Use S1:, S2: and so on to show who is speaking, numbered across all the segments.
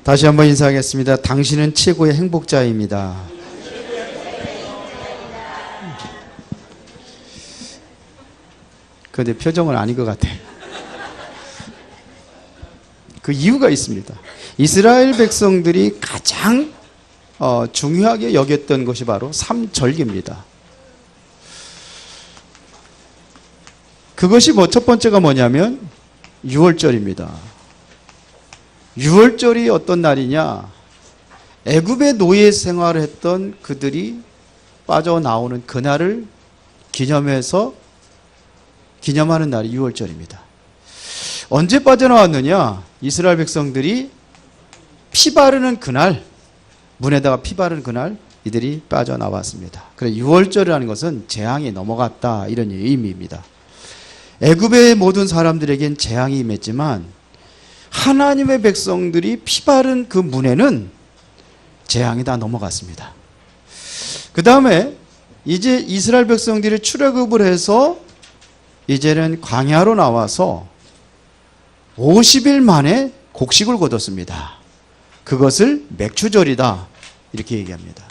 S1: 다시 한번 인사하겠습니다. 당신은 최고의 행복자입니다. 그런데 표정은 아닌 것 같아. 그 이유가 있습니다. 이스라엘 백성들이 가장 중요하게 여겼던 것이 바로 삼절기입니다. 그것이 첫 번째가 뭐냐면 6월절입니다. 6월절이 어떤 날이냐? 애굽의 노예 생활을 했던 그들이 빠져나오는 그날을 기념하는 날이 6월절입니다. 언제 빠져나왔느냐? 이스라엘 백성들이 피 바르는 그날, 문에다가 피 바르는 그날 이들이 빠져나왔습니다. 그래서 6월절이라는 것은 재앙이 넘어갔다, 이런 의미입니다. 애굽의 모든 사람들에겐 재앙이 임했지만 하나님의 백성들이 피 바른 그 문에는 재앙이 다 넘어갔습니다. 그 다음에 이제 이스라엘 백성들이 출애굽을 해서 이제는 광야로 나와서 50일 만에 곡식을 거뒀습니다. 그것을 맥추절이다, 이렇게 얘기합니다.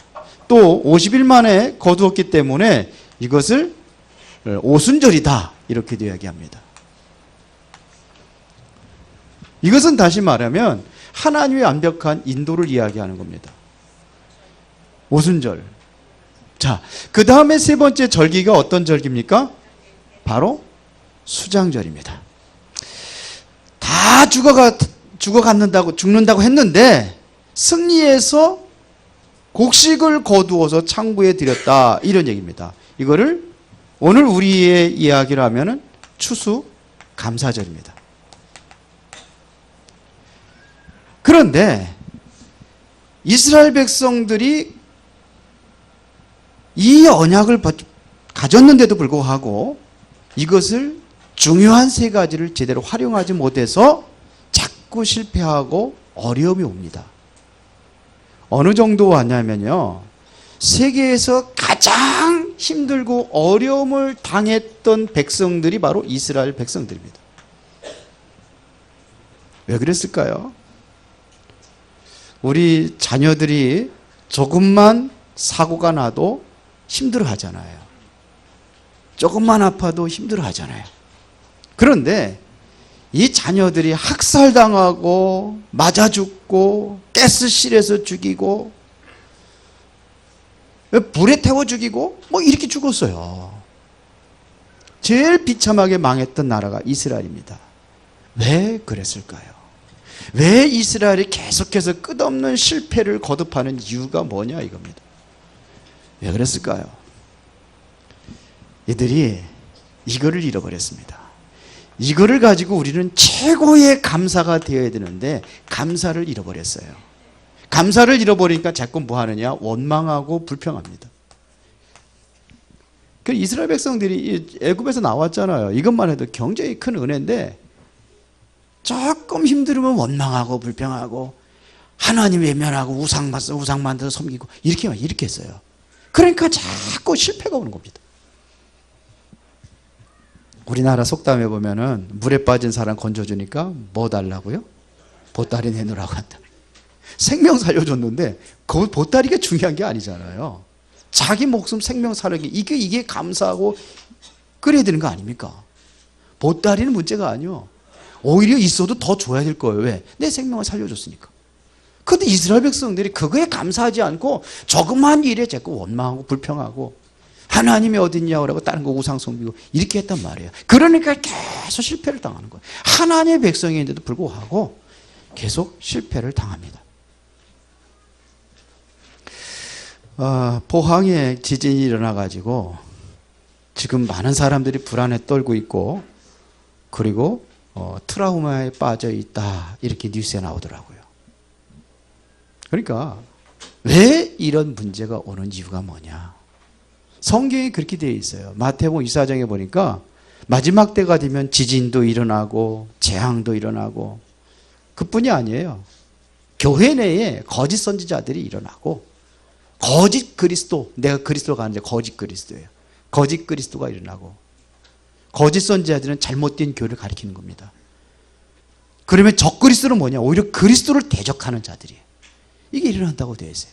S1: 또 50일 만에 거두었기 때문에 이것을 오순절이다, 이렇게도 이야기합니다. 이것은 다시 말하면 하나님의 완벽한 인도를 이야기하는 겁니다. 오순절. 자, 그 다음에 세 번째 절기가 어떤 절기입니까? 바로 수장절입니다. 다 죽는다고 했는데 승리해서 곡식을 거두어서 창고에 들였다, 이런 얘기입니다. 이거를 오늘 우리의 이야기를 하면은 추수감사절입니다. 그런데 이스라엘 백성들이 이 언약을 가졌는데도 불구하고 이것을 중요한 세 가지를 제대로 활용하지 못해서 자꾸 실패하고 어려움이 옵니다. 어느 정도 왔냐면요, 세계에서 가장 힘들고 어려움을 당했던 백성들이 바로 이스라엘 백성들입니다. 왜 그랬을까요? 우리 자녀들이 조금만 사고가 나도 힘들어 하잖아요. 조금만 아파도 힘들어 하잖아요. 그런데 이 자녀들이 학살당하고 맞아 죽고 가스실에서 죽이고 불에 태워 죽이고 이렇게 죽었어요. 제일 비참하게 망했던 나라가 이스라엘입니다. 왜 그랬을까요? 왜 이스라엘이 계속해서 끝없는 실패를 거듭하는 이유가 뭐냐, 이겁니다. 왜 그랬을까요? 이들이 이거를 잃어버렸습니다. 이거를 가지고 우리는 최고의 감사가 되어야 되는데 감사를 잃어버렸어요. 감사를 잃어버리니까 자꾸 뭐 하느냐? 원망하고 불평합니다. 그 이스라엘 백성들이 애굽에서 나왔잖아요. 이것만 해도 굉장히 큰 은혜인데 조금 힘들으면 원망하고 불평하고 하나님 외면하고 우상 만들어 섬기고 이렇게 했어요. 그러니까 자꾸 실패가 오는 겁니다. 우리나라 속담에 보면은 물에 빠진 사람 건져주니까 뭐 달라고요? 보따리 내놓으라고 한다. 생명 살려줬는데 그 보따리가 중요한 게 아니잖아요. 자기 목숨 생명 살리기, 이게 감사하고 그래야 되는 거 아닙니까? 보따리는 문제가 아니요. 오히려 있어도 더 줘야 될 거예요. 왜? 내 생명을 살려줬으니까. 그런데 이스라엘 백성들이 그거에 감사하지 않고 조그만 일에 자꾸 원망하고 불평하고 하나님이 어딨냐고 그러고 다른 거 우상 섬기고 이렇게 했단 말이에요. 그러니까 계속 실패를 당하는 거예요. 하나님의 백성인데도 불구하고 계속 실패를 당합니다. 포항에 지진이 일어나가지고 지금 많은 사람들이 불안에 떨고 있고 그리고 트라우마에 빠져 있다, 이렇게 뉴스에 나오더라고요. 그러니까 왜 이런 문제가 오는 이유가 뭐냐? 성경이 그렇게 되어 있어요. 마태복음 24장에 보니까 마지막 때가 되면 지진도 일어나고 재앙도 일어나고, 그뿐이 아니에요. 교회 내에 거짓 선지자들이 일어나고 거짓 그리스도, 내가 그리스도가 아닌데 거짓 그리스도예요. 거짓 그리스도가 일어나고 거짓 선지자들은 잘못된 교회를 가리키는 겁니다. 그러면 적그리스도는 뭐냐? 오히려 그리스도를 대적하는 자들이에요. 이게 일어난다고 되어 있어요.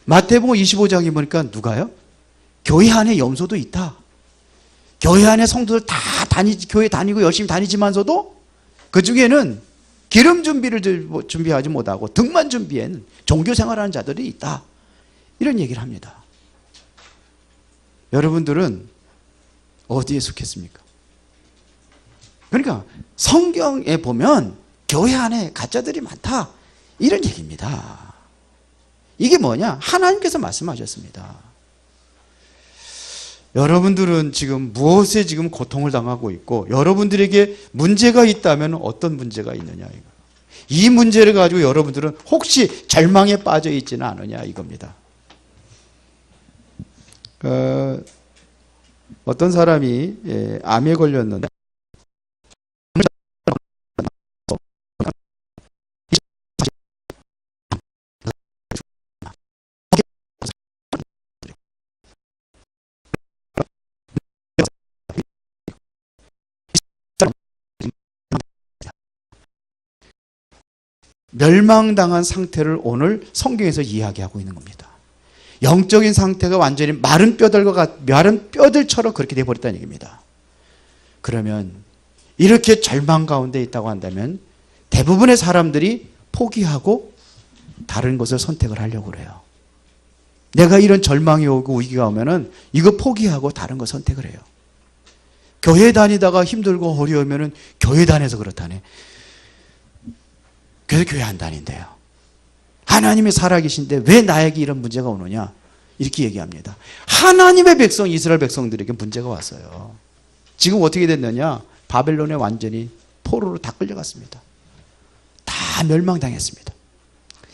S1: 마태복음 25장에 보니까 누가요? 교회 안에 염소도 있다. 교회 안에 성도들 다 교회 다니고 열심히 다니지만서도 그 중에는 기름 준비를 준비하지 못하고 등만 준비한 종교 생활하는 자들이 있다. 이런 얘기를 합니다. 여러분들은 어디에 속했습니까? 그러니까 성경에 보면 교회 안에 가짜들이 많다. 이런 얘기입니다. 이게 뭐냐? 하나님께서 말씀하셨습니다. 여러분들은 지금 무엇에 지금 고통을 당하고 있고 여러분들에게 문제가 있다면 어떤 문제가 있느냐 이거. 이 문제를 가지고 여러분들은 혹시 절망에 빠져 있지는 않으냐 이겁니다. 어떤 사람이 암에 걸렸는데 멸망당한 상태를 오늘 성경에서 이야기하고 있는 겁니다. 영적인 상태가 완전히 마른 뼈들처럼 그렇게 되어버렸다는 얘기입니다. 그러면 이렇게 절망 가운데 있다고 한다면 대부분의 사람들이 포기하고 다른 것을 선택을 하려고 그래요. 내가 이런 절망이 오고 위기가 오면은 이거 포기하고 다른 거 선택을 해요. 교회 다니다가 힘들고 어려우면은 교회 다녀서 그렇다네. 그래서 교회 안 다닌대요. 하나님이 살아계신데 왜 나에게 이런 문제가 오느냐? 이렇게 얘기합니다. 하나님의 백성, 이스라엘 백성들에게 문제가 왔어요. 지금 어떻게 됐느냐? 바벨론에 완전히 포로로 다 끌려갔습니다. 다 멸망당했습니다.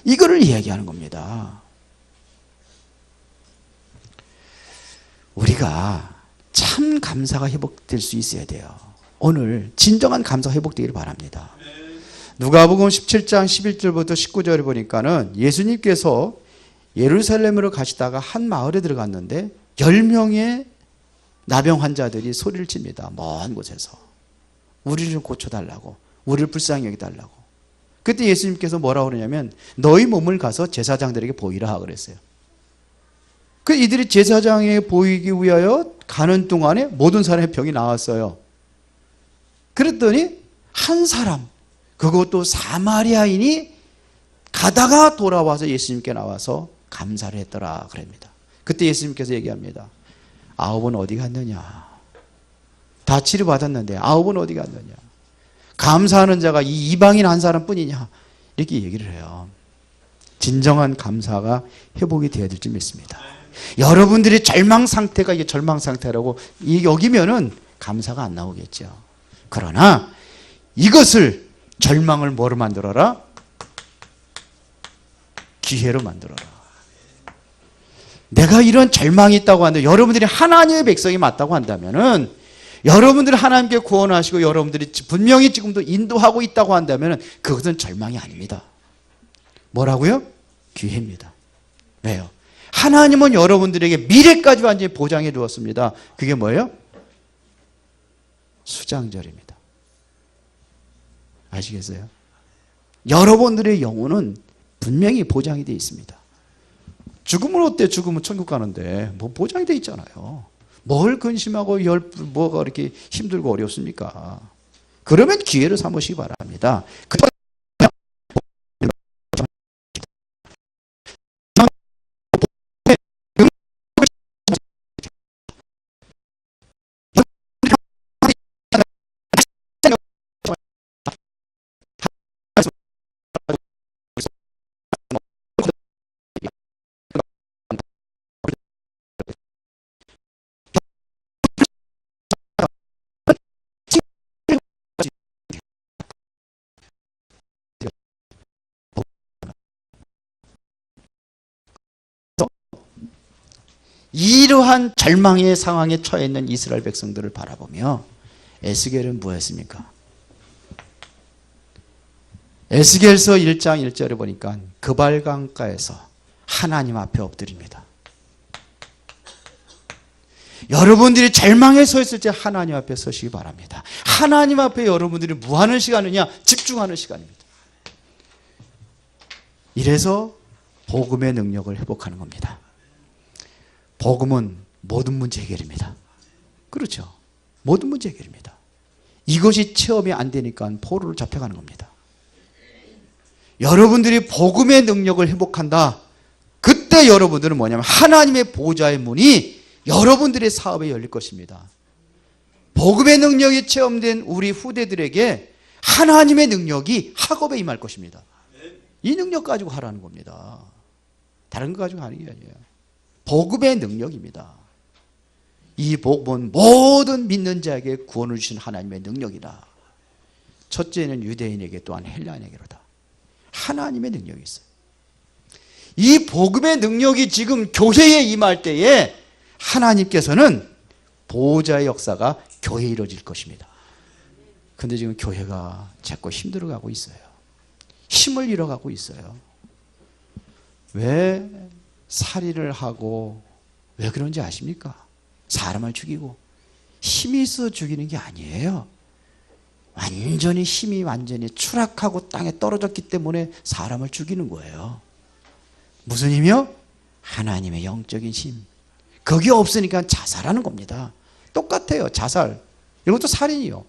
S1: 이거를 이야기하는 겁니다. 우리가 참 감사가 회복될 수 있어야 돼요. 오늘 진정한 감사가 회복되기를 바랍니다. 누가복음 17장 11절부터 19절에 보니까는 예수님께서 예루살렘으로 가시다가 한 마을에 들어갔는데 10명의 나병 환자들이 소리를 칩니다. 먼 곳에서. 우리를 좀 고쳐달라고. 우리를 불쌍히 여기달라고. 그때 예수님께서 뭐라고 그러냐면 너희 몸을 가서 제사장들에게 보이라 그랬어요. 그 이들이 제사장에 보이기 위하여 가는 동안에 모든 사람의 병이 나왔어요. 그랬더니 한 사람, 그것도 사마리아인이 가다가 돌아와서 예수님께 나와서 감사를 했더라 그럽니다. 그때 예수님께서 얘기합니다. 9은 어디 갔느냐? 다 치료받았는데 9은 어디 갔느냐? 감사하는 자가 이 이방인 한 사람뿐이냐? 이렇게 얘기를 해요. 진정한 감사가 회복이 되어야 될 줄 믿습니다. 여러분들이 절망 상태가 이게 절망 상태라고 여기면은 감사가 안 나오겠죠. 그러나 이것을 절망을 뭐로 만들어라? 기회로 만들어라. 내가 이런 절망이 있다고 하는데 여러분들이 하나님의 백성이 맞다고 한다면은 여러분들이 하나님께 구원하시고 여러분들이 분명히 지금도 인도하고 있다고 한다면은 그것은 절망이 아닙니다. 뭐라고요? 기회입니다. 왜요? 하나님은 여러분들에게 미래까지 완전히 보장해 두었습니다. 그게 뭐예요? 수장절입니다. 아시겠어요? 여러분들의 영혼은 분명히 보장이 되어 있습니다. 죽으면 어때? 죽으면 천국 가는데 뭐 보장이 되어 있잖아요. 뭘 근심하고 뭐가 이렇게 힘들고 어렵습니까? 그러면 기회를 삼으시기 바랍니다. 이러한 절망의 상황에 처해 있는 이스라엘 백성들을 바라보며 에스겔은 뭐였습니까? 에스겔서 1장 1절에 보니까 그발강가에서 하나님 앞에 엎드립니다. 여러분들이 절망에 서 있을 때 하나님 앞에 서시기 바랍니다. 하나님 앞에 여러분들이 뭐 하는 시간이냐? 집중하는 시간입니다. 이래서 복음의 능력을 회복하는 겁니다. 복음은 모든 문제 해결입니다. 그렇죠. 모든 문제 해결입니다. 이것이 체험이 안 되니까 포로로 잡혀가는 겁니다. 여러분들이 복음의 능력을 회복한다. 그때 여러분들은 뭐냐면 하나님의 보좌의 문이 여러분들의 사업에 열릴 것입니다. 복음의 능력이 체험된 우리 후대들에게 하나님의 능력이 학업에 임할 것입니다. 이 능력 가지고 하라는 겁니다. 다른 거 가지고 하는 게 아니에요. 복음의 능력입니다. 이 복음은 모든 믿는 자에게 구원을 주신 하나님의 능력이다. 첫째는 유대인에게 또한 헬라인에게로다. 하나님의 능력이 있어요. 이 복음의 능력이 지금 교회에 임할 때에 하나님께서는 보호자의 역사가 교회에 이루어질 것입니다. 그런데 지금 교회가 자꾸 힘들어가고 있어요. 힘을 잃어가고 있어요. 왜 살인을 하고 왜 그런지 아십니까? 사람을 죽이고 힘이 있어 죽이는 게 아니에요. 완전히 힘이 완전히 추락하고 땅에 떨어졌기 때문에 사람을 죽이는 거예요. 무슨 힘이요? 하나님의 영적인 힘. 그게 없으니까 자살하는 겁니다. 똑같아요. 자살. 이것도 살인이요.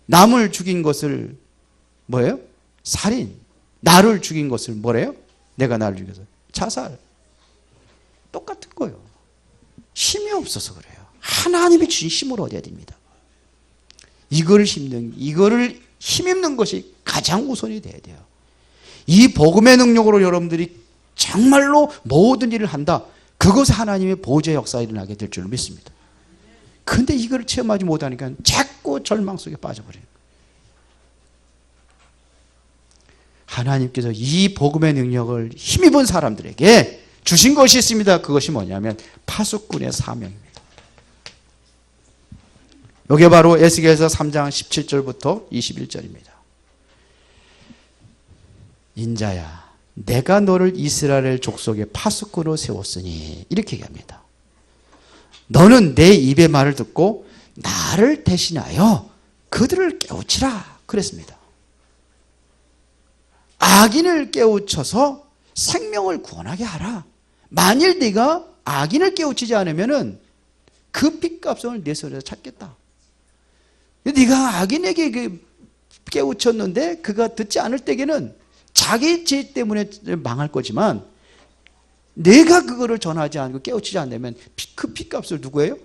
S1: 남을 죽인 것을 뭐예요? 살인. 나를 죽인 것을 뭐래요? 내가 나를 죽여서 자살. 똑같은 거예요. 힘이 없어서 그래요. 하나님이 주신 힘을 얻어야 됩니다. 이거를 힘입는 것이 가장 우선이 돼야 돼요. 이 복음의 능력으로 여러분들이 정말로 모든 일을 한다. 그것에 하나님의 보좌의 역사가 일어나게 될 줄 믿습니다. 그런데 이걸 체험하지 못하니까 자꾸 절망 속에 빠져버려요. 하나님께서 이 복음의 능력을 힘입은 사람들에게 주신 것이 있습니다. 그것이 뭐냐면 파수꾼의 사명입니다. 이게 바로 에스겔서 3장 17절부터 21절입니다. 인자야, 내가 너를 이스라엘 족속의 파수꾼으로 세웠으니 이렇게 얘기합니다. 너는 내 입의 말을 듣고 나를 대신하여 그들을 깨우치라 그랬습니다. 악인을 깨우쳐서 생명을 구원하게 하라. 만일 네가 악인을 깨우치지 않으면 그 핏값을 내 손에서 찾겠다. 네가 악인에게 깨우쳤는데 그가 듣지 않을 때에는 자기 죄 때문에 망할 거지만 내가 그거를 전하지 않고 깨우치지 않으면 그 핏값을 누구예요?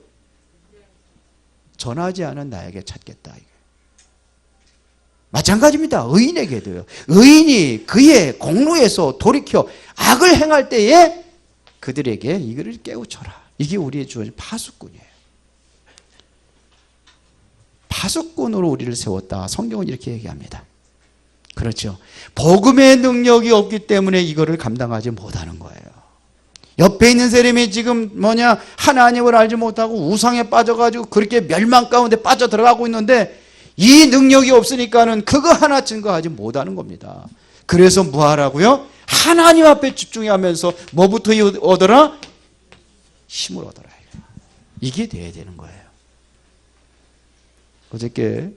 S1: 전하지 않은 나에게 찾겠다. 마찬가지입니다. 의인에게도요. 의인이 그의 공로에서 돌이켜 악을 행할 때에 그들에게 이거를 깨우쳐라. 이게 우리의 주어진 파수꾼이에요. 파수꾼으로 우리를 세웠다. 성경은 이렇게 얘기합니다. 그렇죠. 복음의 능력이 없기 때문에 이거를 감당하지 못하는 거예요. 옆에 있는 사람이 지금 하나님을 알지 못하고 우상에 빠져가지고 그렇게 멸망 가운데 빠져 들어가고 있는데 이 능력이 없으니까는 그거 하나 증거하지 못하는 겁니다. 그래서 뭐 하라고요? 하나님 앞에 집중하면서 뭐부터 얻어라? 힘을 얻어라. 이게 돼야 되는 거예요. 어저께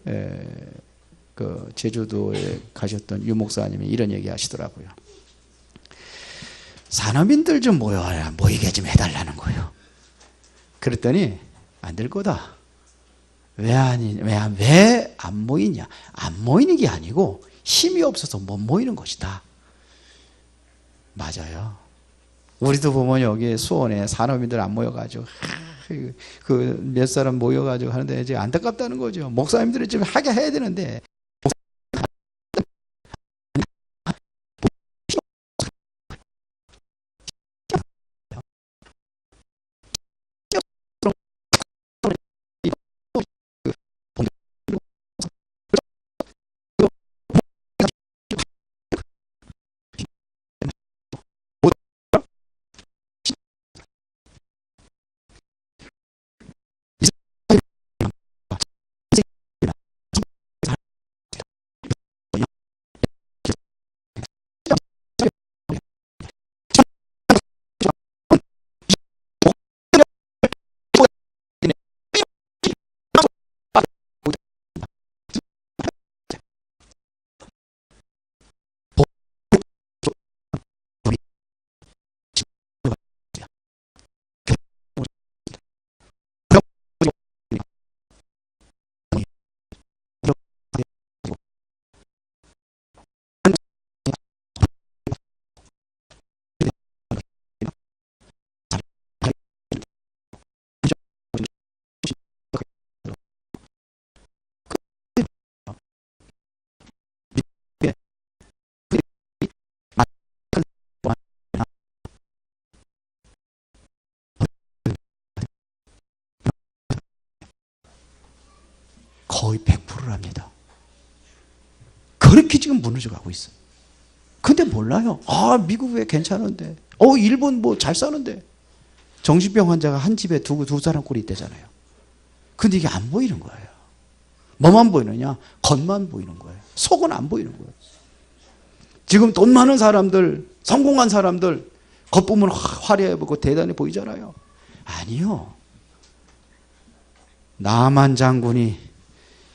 S1: 제주도에 가셨던 유 목사님이 이런 얘기 하시더라고요. 산업인들 좀 모이게 좀 해달라는 거예요. 그랬더니 안 될 거다. 왜 안 모이냐? 안 모이는 게 아니고 힘이 없어서 못 모이는 것이다. 맞아요. 우리도 보면 여기 수원에 산업인들 안 모여가지고 그 몇 사람 모여가지고 하는데 이제 안타깝다는 거죠. 목사님들이 좀 하게 해야 되는데 거의 100%랍니다. 그렇게 지금 무너져 가고 있어요. 근데 몰라요. 미국 왜 괜찮은데? 일본 뭐 잘 사는데? 정신병 환자가 한 집에 두 사람 꼴이 있대잖아요. 근데 이게 안 보이는 거예요. 뭐만 보이느냐? 겉만 보이는 거예요. 속은 안 보이는 거예요. 지금 돈 많은 사람들, 성공한 사람들, 겉보면 화려해 보이고 대단해 보이잖아요. 아니요. 나만 장군이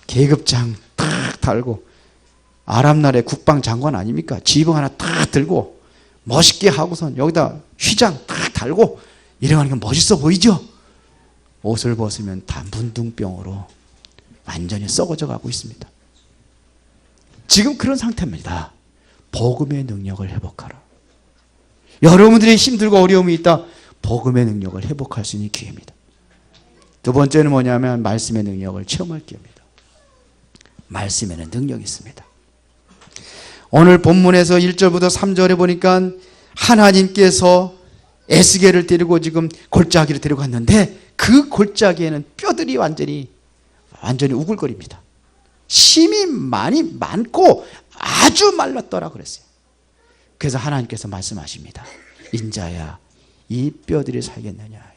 S1: 계급장 탁 달고 아랍나라의 국방장관 아닙니까? 지붕 하나 탁 들고 멋있게 하고선 여기다 휘장 탁 달고 이러는 게 멋있어 보이죠? 옷을 벗으면 다 문둥병으로 완전히 썩어져 가고 있습니다. 지금 그런 상태입니다. 복음의 능력을 회복하라. 여러분들이 힘들고 어려움이 있다. 복음의 능력을 회복할 수 있는 기회입니다. 두 번째는 뭐냐면 말씀의 능력을 체험할 기회입니다. 말씀에는 능력이 있습니다. 오늘 본문에서 1절부터 3절에 보니까 하나님께서 에스겔을 데리고 지금 골짜기를 데려갔는데 그 골짜기에는 뼈들이 완전히 우글거립니다. 힘이 많고 아주 말랐더라 그랬어요. 그래서 하나님께서 말씀하십니다. 인자야, 이 뼈들이 살겠느냐.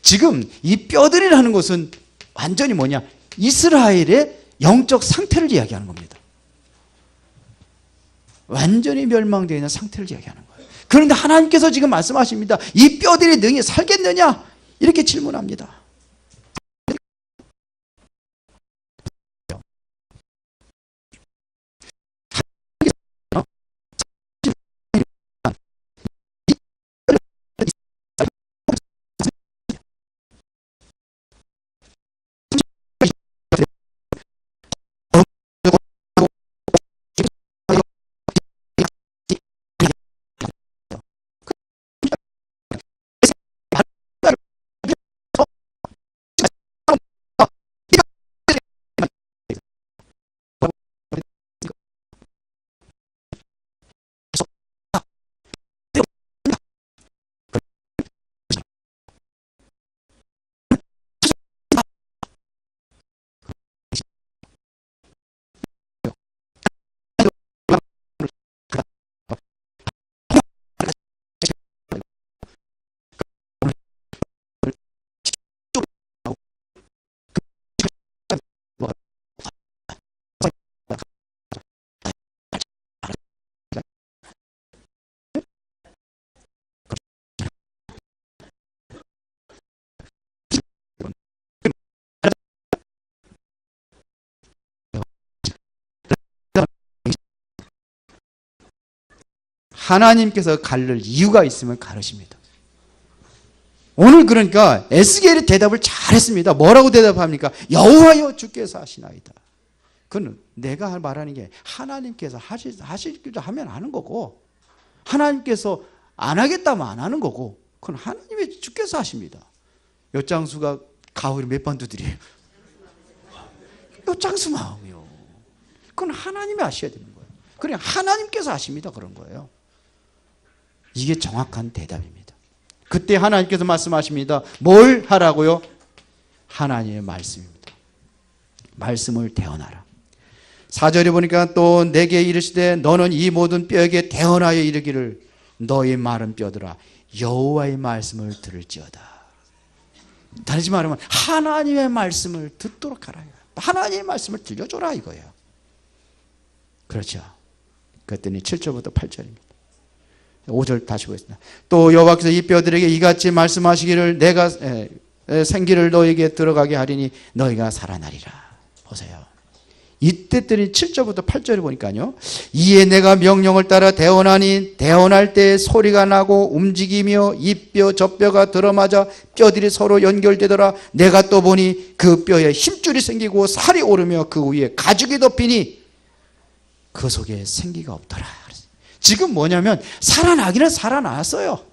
S1: 지금 이 뼈들이라는 것은 완전히 뭐냐? 이스라엘의 영적 상태를 이야기하는 겁니다. 완전히 멸망되어 있는 상태를 이야기하는 거예요. 그런데 하나님께서 지금 말씀하십니다. 이 뼈들이 능히 살겠느냐? 이렇게 질문합니다. 하나님께서 가를 이유가 있으면 가르십니다. 오늘 그러니까 에스겔이 대답을 잘했습니다. 뭐라고 대답합니까? 여호와여 주께서 하시나이다. 그건 내가 말하는 게 하나님께서 하시기도 하면 하는 거고 하나님께서 안 하겠다면 안 하는 거고 그건 하나님의 주께서 하십니다. 엿장수가 가오리 몇 번 두드려요? 엿장수 마음이요. 그건 하나님이 하셔야 되는 거예요. 그냥 하나님께서 하십니다. 그런 거예요. 이게 정확한 대답입니다. 그때 하나님께서 말씀하십니다. 뭘 하라고요? 하나님의 말씀입니다. 말씀을 대언하라. 4절에 보니까 또 내게 이르시되 너는 이 모든 뼈에게 대언하여 이르기를 너의 마른 뼈들아 여호와의 말씀을 들을지어다. 다르지 말하면 하나님의 말씀을 듣도록 하라. 하나님의 말씀을 들려줘라 이거예요. 그렇죠. 그랬더니 7절부터 8절입니다. 5절 다시 보겠습니다. 또 여호와께서 이 뼈들에게 이같이 말씀하시기를 내가 생기를 너에게 들어가게 하리니 너희가 살아나리라. 보세요. 이때들이 7절부터 8절에 보니까요. 이에 내가 명령을 따라 대언하니 대언할 때 소리가 나고 움직이며 이 뼈 저 뼈가 들어맞아 뼈들이 서로 연결되더라. 내가 또 보니 그 뼈에 힘줄이 생기고 살이 오르며 그 위에 가죽이 덮이니 그 속에 생기가 없더라. 지금 뭐냐면 살아나기는 살아났어요.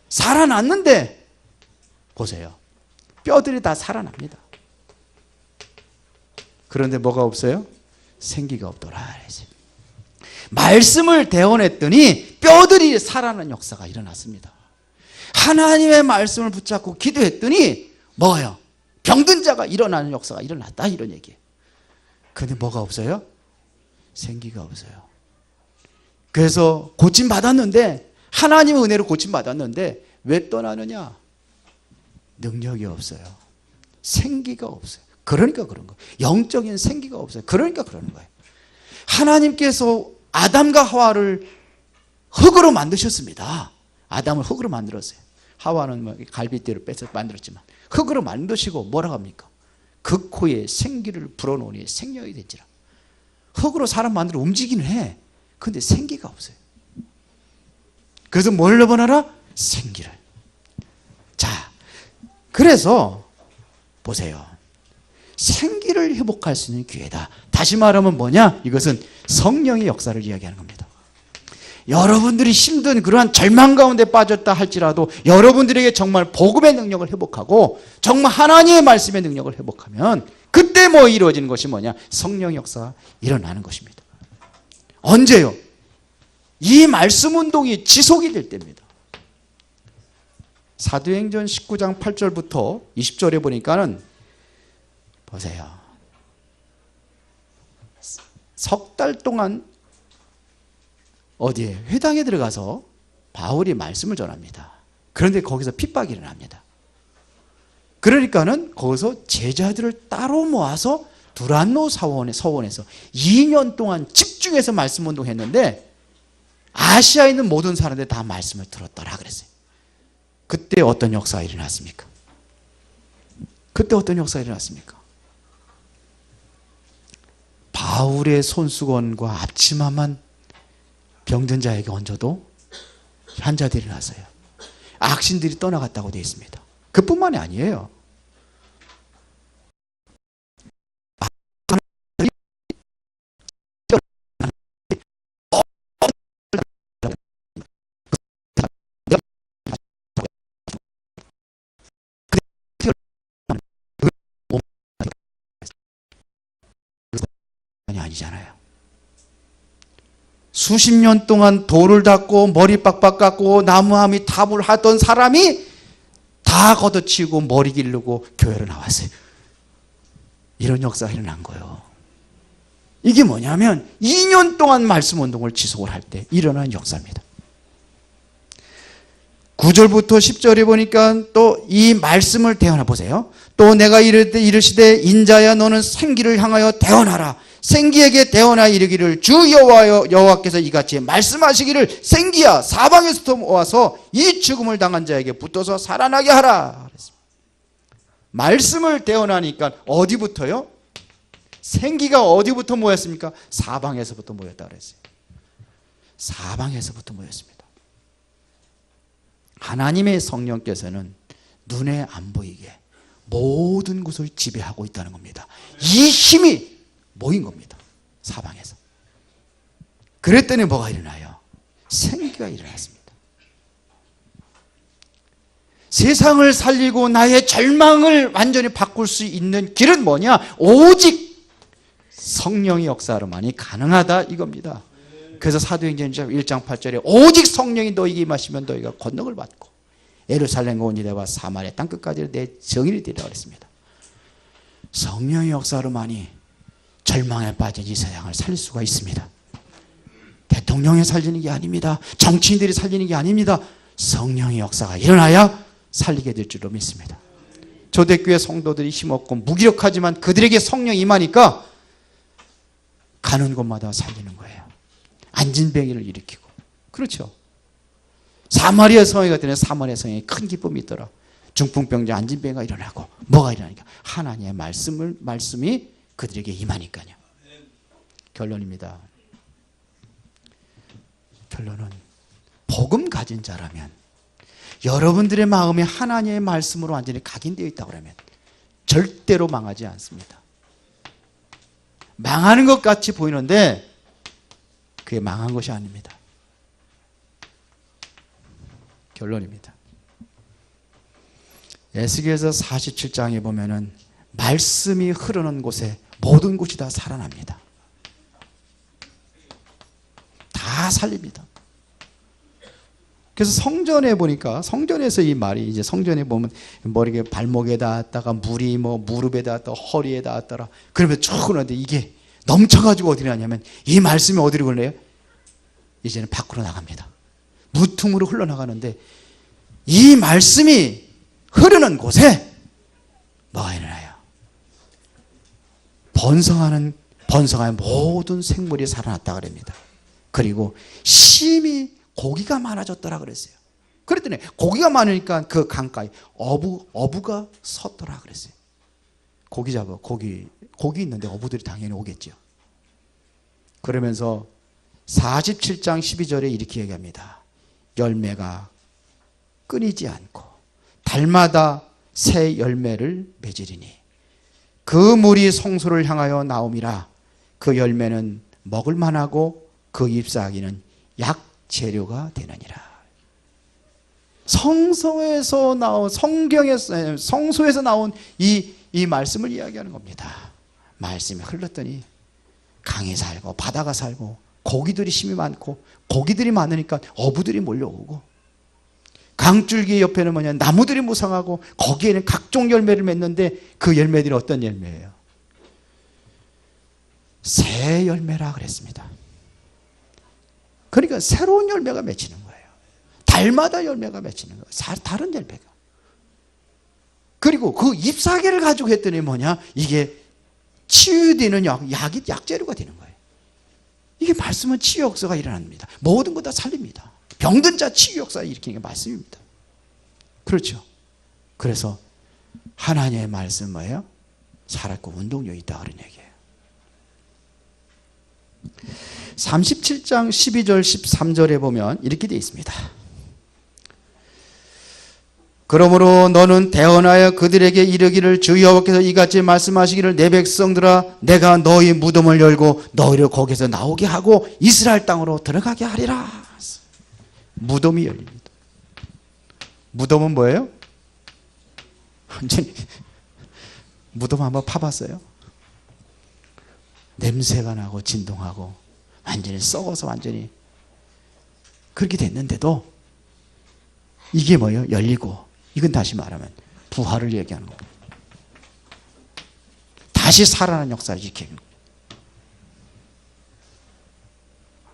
S1: 살아났는데 보세요. 뼈들이 다 살아납니다. 그런데 뭐가 없어요? 생기가 없더라. 말씀을 대언했더니 뼈들이 살아나는 역사가 일어났습니다. 하나님의 말씀을 붙잡고 기도했더니 뭐예요? 병든 자가 일어나는 역사가 일어났다, 이런 얘기예요. 근데 뭐가 없어요? 생기가 없어요. 그래서 고침받았는데, 하나님의 은혜로 고침받았는데 왜 떠나느냐? 능력이 없어요. 생기가 없어요. 그러니까 그런 거예요. 영적인 생기가 없어요. 그러니까 그러는 거예요. 하나님께서 아담과 하와를 흙으로 만드셨습니다. 아담을 흙으로 만들었어요. 하와는 뭐 갈빗대로 빼서 만들었지만 흙으로 만드시고 뭐라고 합니까? 그 코에 생기를 불어넣으니 생명이 되지라. 흙으로 사람 만들어 움직이는 해. 근데 생기가 없어요. 그래서 뭘 넣어놔라? 생기를. 자, 그래서 보세요. 생기를 회복할 수 있는 기회다. 다시 말하면 뭐냐? 이것은 성령의 역사를 이야기하는 겁니다. 여러분들이 힘든 그러한 절망 가운데 빠졌다 할지라도 여러분들에게 정말 복음의 능력을 회복하고 정말 하나님의 말씀의 능력을 회복하면 그때 뭐 이루어지는 것이 뭐냐? 성령의 역사가 일어나는 것입니다. 언제요? 이 말씀 운동이 지속이 될 때입니다. 사도행전 19장 8절부터 20절에 보니까는 보세요. 석 달 동안 어디에? 회당에 들어가서 바울이 말씀을 전합니다. 그런데 거기서 핍박이 일어납니다. 그러니까는 거기서 제자들을 따로 모아서 두란노 서원에서 2년 동안 집중해서 말씀 운동했는데 아시아에 있는 모든 사람들이 다 말씀을 들었더라 그랬어요. 그때 어떤 역사가 일어났습니까? 그때 어떤 역사가 일어났습니까? 바울의 손수건과 앞치마만 병든 자에게 얹어도 환자들이 일어났어요. 악신들이 떠나갔다고 되어 있습니다. 그뿐만이 아니에요. 아니잖아요. 수십 년 동안 돌을 닦고 머리 빡빡 깎고 나무함이 탑을 하던 사람이 다 걷어치우고 머리 기르고 교회로 나왔어요. 이런 역사가 일어난 거예요. 이게 뭐냐면 2년 동안 말씀 운동을 지속을 할 때 일어난 역사입니다. 9절부터 10절에 보니까 또 이 말씀을 대언하 보세요. 또 내가 이르시되 인자야 너는 생기를 향하여 대언하라. 생기에게 대언하여 이르기를 주 여호와께서 이같이 말씀하시기를 생기야 사방에서부터 모아서 이 죽음을 당한 자에게 붙어서 살아나게 하라. 그랬습니다. 말씀을 대언하니까 어디부터요? 생기가 어디부터 모였습니까? 사방에서부터 모였다 그랬어요. 사방에서부터 모였습니다. 하나님의 성령께서는 눈에 안 보이게 모든 곳을 지배하고 있다는 겁니다. 이 힘이 모인 겁니다. 사방에서. 그랬더니 뭐가 일어나요? 생기가 일어났습니다. 세상을 살리고 나의 절망을 완전히 바꿀 수 있는 길은 뭐냐? 오직 성령의 역사로만이 가능하다 이겁니다. 그래서 사도행전 1장 8절에 오직 성령이 너희에게 임하시면 너희가 권능을 받고 예루살렘과 온 유대와 사마리아 땅끝까지 내 증인이 되리라 그랬습니다. 성령의 역사로만이 절망에 빠진 이 세상을 살릴 수가 있습니다. 대통령이 살리는 게 아닙니다. 정치인들이 살리는 게 아닙니다. 성령의 역사가 일어나야 살리게 될 줄로 믿습니다. 초대교회 성도들이 힘없고 무기력하지만 그들에게 성령이 임하니까 가는 곳마다 살리는 거예요. 안진뱅이를 일으키고. 그렇죠. 사마리아 성에 갔더니 사마리아 성에 큰 기쁨이 있더라. 중풍병자 안진뱅이가 일어나고 뭐가 일어나니까 하나님의 말씀이 그들에게 임하니까요. 결론입니다. 결론은 복음 가진 자라면 여러분들의 마음이 하나님의 말씀으로 완전히 각인되어 있다고 하면 절대로 망하지 않습니다. 망하는 것 같이 보이는데 그게 망한 것이 아닙니다. 결론입니다. 에스겔서 47장에 보면은 말씀이 흐르는 곳에 모든 곳이 다 살아납니다. 다 살립니다. 그래서 성전에 보니까 성전에서 이 말이 이제 성전에 보면 머리에 발목에 닿았다가 물이 뭐 무릎에 닿았다가 허리에 닿았다가 그러면 쭉 흐르는데 이게 넘쳐가지고 어디로 가냐면 이 말씀이 어디로 흘러요? 이제는 밖으로 나갑니다. 무틈으로 흘러나가는데 이 말씀이 흐르는 곳에 뭐가 일어나요? 번성하는 모든 생물이 살아났다 그럽니다. 그리고 심히 고기가 많아졌더라 그랬어요. 그랬더니 고기가 많으니까 그 강가에 어부가 섰더라 그랬어요. 고기 잡아 고기 있는데 어부들이 당연히 오겠죠. 그러면서 47장 12절에 이렇게 얘기합니다. 열매가 끊이지 않고 달마다 새 열매를 맺으리니 그 물이 성소를 향하여 나옴이라. 그 열매는 먹을 만하고 그 잎사귀는 약 재료가 되느니라. 성소에서 나온 성소에서 나온 이 말씀을 이야기하는 겁니다. 말씀이 흘렀더니 강이 살고 바다가 살고 고기들이 심이 많고 고기들이 많으니까 어부들이 몰려오고 강줄기 옆에는 뭐냐 나무들이 무성하고 거기에는 각종 열매를 맺는데 그 열매들이 어떤 열매예요? 새 열매라 그랬습니다. 그러니까 새로운 열매가 맺히는 거예요. 달마다 열매가 맺히는 거예요. 다른 열매가. 그리고 그 잎사귀를 가지고 했더니 뭐냐 이게 치유되는 약재료가 되는 거예요. 이게 말씀은 치유 역사가 일어납니다. 모든 것 다 살립니다. 병든 자 치유 역사 일으키는 게 말씀입니다. 그렇죠. 그래서 하나님의 말씀 뭐예요? 살았고 운동력이 있다 그런 얘기예요. 37장 12절 13절에 보면 이렇게 되어 있습니다. 그러므로 너는 대언하여 그들에게 이르기를 주 여호와께서 이같이 말씀하시기를 내 백성들아 내가 너희 무덤을 열고 너희를 거기서 나오게 하고 이스라엘 땅으로 들어가게 하리라. 무덤이 열립니다. 무덤은 뭐예요? 완전히 무덤 한번 파봤어요? 냄새가 나고 진동하고 완전히 썩어서 완전히 그렇게 됐는데도 이게 뭐예요? 열리고 이건 다시 말하면 부활을 얘기하는 겁니다. 다시 살아나는 역사를 일으키는 겁니다.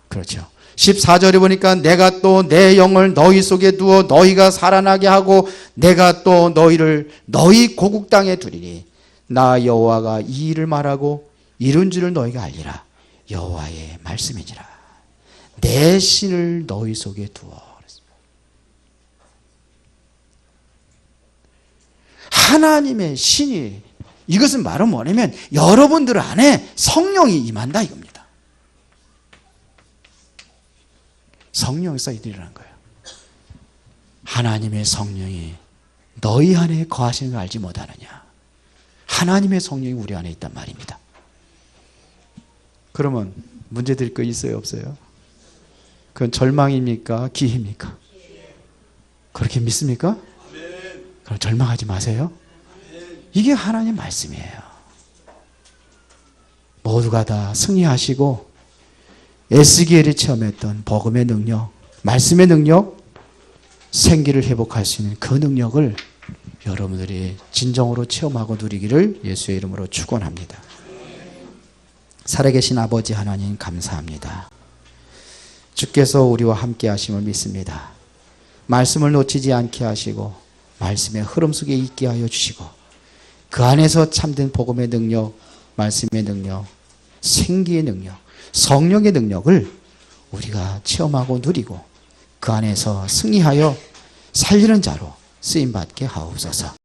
S1: 그렇죠. 14절에 보니까 내가 또 내 영을 너희 속에 두어 너희가 살아나게 하고 내가 또 너희를 너희 고국 땅에 두리니 나 여호와가 이 일을 말하고 이룬 줄을 너희가 알리라. 여호와의 말씀이니라. 내 신을 너희 속에 두어. 하나님의 신이 이것은 말은 뭐냐면 여러분들 안에 성령이 임한다 이겁니다. 성령에서 일어나는 거예요. 하나님의 성령이 너희 안에 거하시는 걸 알지 못하느냐. 하나님의 성령이 우리 안에 있단 말입니다. 그러면 문제될 거 있어요 없어요? 그건 절망입니까? 기회입니까? 그렇게 믿습니까? 그럼 절망하지 마세요. 이게 하나님 말씀이에요. 모두가 다 승리하시고 에스겔이 체험했던 복음의 능력, 말씀의 능력, 생기를 회복할 수 있는 그 능력을 여러분들이 진정으로 체험하고 누리기를 예수의 이름으로 축원합니다. 살아계신 아버지 하나님 감사합니다. 주께서 우리와 함께 하심을 믿습니다. 말씀을 놓치지 않게 하시고 말씀의 흐름 속에 있게 하여 주시고 그 안에서 참된 복음의 능력, 말씀의 능력, 생기의 능력, 성령의 능력을 우리가 체험하고 누리고 그 안에서 승리하여 살리는 자로 쓰임받게 하옵소서.